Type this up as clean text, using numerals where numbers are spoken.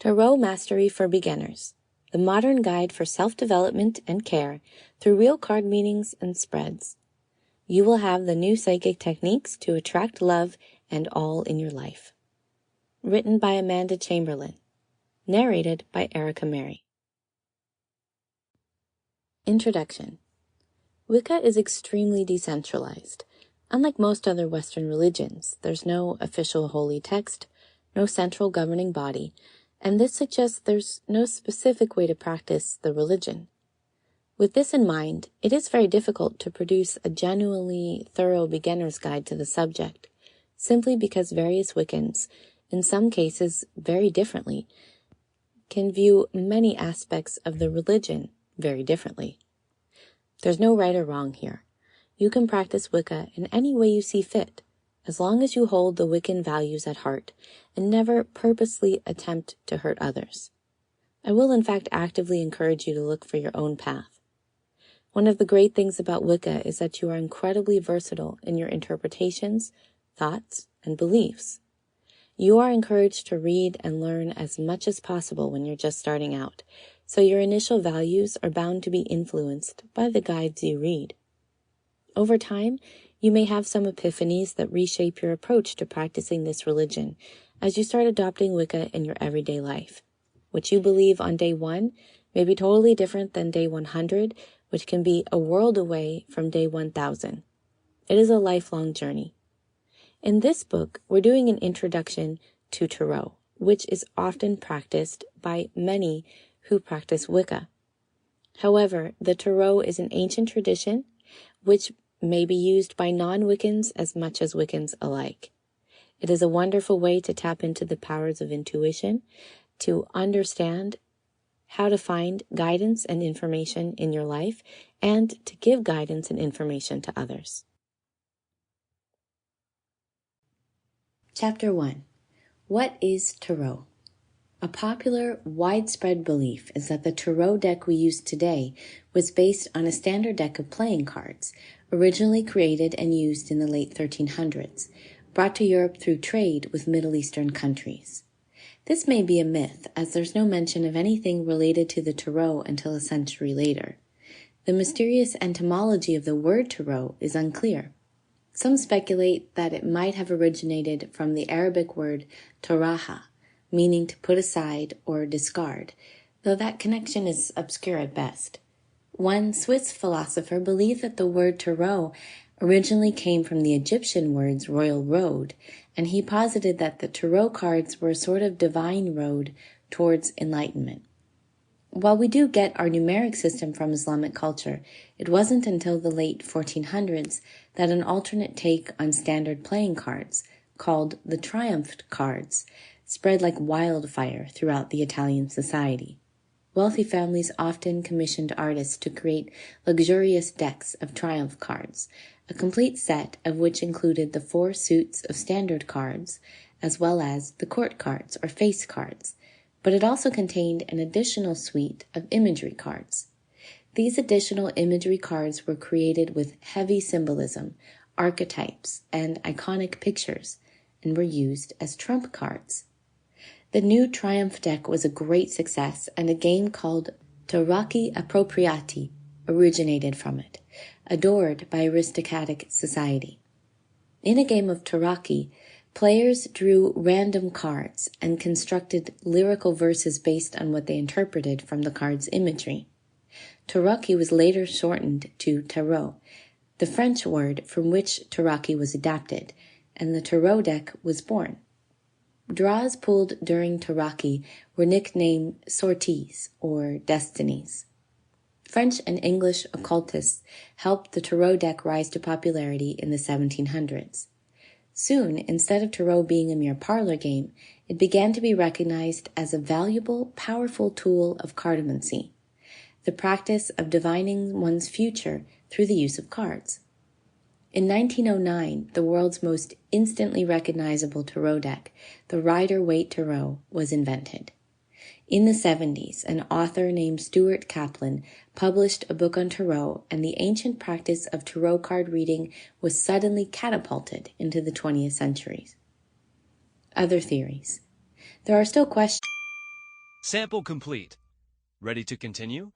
Tarot Mastery for Beginners, the modern guide for self-development and care through real card meanings and spreads. You will have the new psychic techniques to attract love and all in your life. Written by Amanda Chamberlain. Narrated by Erika Mary. Introduction. Wicca is extremely decentralized. Unlike most other Western religions, there's no official holy text, no central governing body, and this suggests there's no specific way to practice the religion. With this in mind, it is very difficult to produce a genuinely thorough beginner's guide to the subject, simply because various Wiccans, in some cases very differently, can view many aspects of the religion very differently. There's no right or wrong here. You can practice Wicca in any way you see fit, as long as you hold the Wiccan values at heart and never purposely attempt to hurt others. I will in fact actively encourage you to look for your own path. One of the great things about Wicca is that you are incredibly versatile in your interpretations, thoughts, and beliefs. You are encouraged to read and learn as much as possible when you're just starting out, so your initial values are bound to be influenced by the guides you read. Over time, you may have some epiphanies that reshape your approach to practicing this religion as you start adopting Wicca in your everyday life. What you believe on day 1 may be totally different than day 100, which can be a world away from day 1000. It is a lifelong journey. In this book, we're doing an introduction to Tarot, which is often practiced by many who practice Wicca. However, the Tarot is an ancient tradition which may be used by non-Wiccans as much as Wiccans alike. It is a wonderful way to tap into the powers of intuition, to understand how to find guidance and information in your life, and to give guidance and information to others. Chapter 1. What is Tarot? A popular, widespread belief is that the Tarot deck we use today was based on a standard deck of playing cards, originally created and used in the late 1300s, brought to Europe through trade with Middle Eastern countries. This may be a myth, as there's no mention of anything related to the Tarot until a century later. The mysterious etymology of the word Tarot is unclear. Some speculate that it might have originated from the Arabic word taraha, meaning to put aside or discard, though that connection is obscure at best. One Swiss philosopher believed that the word tarot originally came from the Egyptian words royal road, and he posited that the tarot cards were a sort of divine road towards enlightenment. While we do get our numeric system from Islamic culture, it wasn't until the late 1400s that an alternate take on standard playing cards, called the triumph cards, spread like wildfire throughout the Italian society. Wealthy families often commissioned artists to create luxurious decks of triumph cards, a complete set of which included the 4 suits of standard cards, as well as the court cards or face cards, but it also contained an additional suite of imagery cards. These additional imagery cards were created with heavy symbolism, archetypes, and iconic pictures, and were used as trump cards. The new Triumph deck was a great success, and a game called Tarocchi Appropriati originated from it, adored by aristocratic society. In a game of Tarocchi, players drew random cards and constructed lyrical verses based on what they interpreted from the card's imagery. Tarocchi was later shortened to Tarot, the French word from which Tarocchi was adapted, and the Tarot deck was born. Draws pulled during Tarocchi were nicknamed sorties, or destinies. French and English occultists helped the Tarot deck rise to popularity in the 1700s. Soon, instead of Tarot being a mere parlor game, it began to be recognized as a valuable, powerful tool of cartomancy, the practice of divining one's future through the use of cards. In 1909, the world's most instantly recognizable Tarot deck, the Rider-Waite Tarot, was invented. In the 70s, an author named Stuart Kaplan published a book on Tarot, and the ancient practice of Tarot card reading was suddenly catapulted into the 20th century. Other theories. There are still questions Sample complete. Ready to continue?